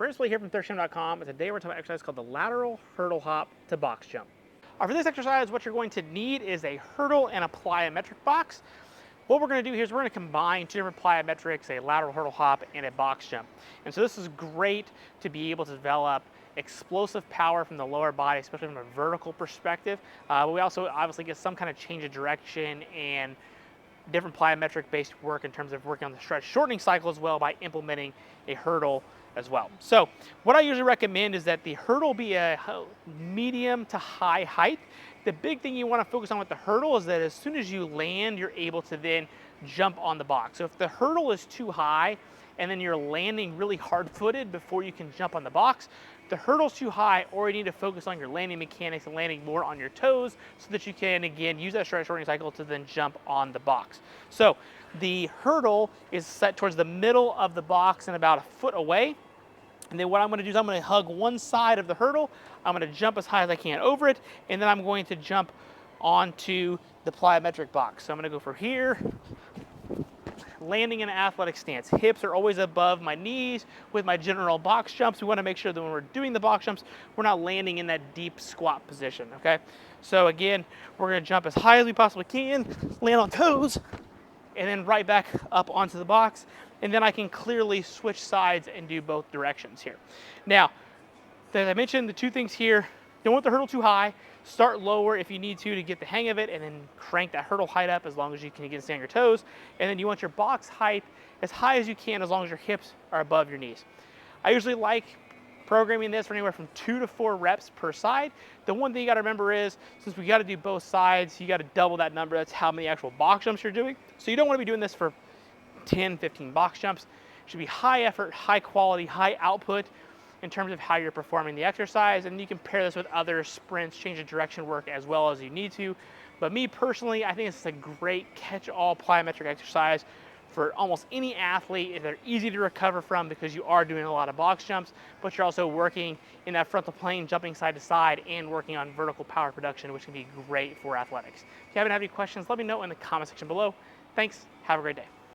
First play here from thirstgym.com. Today we're talking about an exercise called the lateral hurdle hop to box jump. For this exercise, what you're going to need is a hurdle and a plyometric box. What we're going to do here is we're going to combine two different plyometrics, a lateral hurdle hop and a box jump. And so this is great to be able to develop explosive power from the lower body, especially from a vertical perspective. But we also obviously get some kind of change of direction and different plyometric based work in terms of working on the stretch shortening cycle as well by implementing a hurdle as well. So what I usually recommend is that the hurdle be a medium to high height. The big thing you want to focus on with the hurdle is that as soon as you land, you're able to then jump on the box. So if the hurdle is too high and then you're landing really hard-footed before you can jump on the box, the hurdle's too high, or you need to focus on your landing mechanics and landing more on your toes so that you can, again, use that stretch shortening cycle to then jump on the box. So the hurdle is set towards the middle of the box and about a foot away. And then what I'm going to do is I'm going to hug one side of the hurdle. I'm going to jump as high as I can over it, and then I'm going to jump onto the plyometric box. So I'm going to go from here, landing in an athletic stance. Hips are always above my knees with my general box jumps. We want to make sure that when we're doing the box jumps, we're not landing in that deep squat position, okay? So again, we're going to jump as high as we possibly can, land on toes, and then right back up onto the box. And then I can clearly switch sides and do both directions here. Now, as I mentioned, the two things here, don't want the hurdle too high. Start lower if you need to get the hang of it, and then crank that hurdle height up as long as you can again stay on your toes. And then you want your box height as high as you can as long as your hips are above your knees. I usually like programming this for anywhere from 2 to 4 reps per side. The one thing you gotta remember is, since we gotta do both sides, you gotta double that number. That's how many actual box jumps you're doing. So you don't wanna be doing this for 10, 15 box jumps. It should be high effort, high quality, high output in terms of how you're performing the exercise. And you can pair this with other sprints, change of direction work as well as you need to. But me personally, I think it's a great catch-all plyometric exercise for almost any athlete. They're easy to recover from because you are doing a lot of box jumps, but you're also working in that frontal plane, jumping side to side, and working on vertical power production, which can be great for athletics. If you haven't had any questions, let me know in the comment section below. Thanks, have a great day.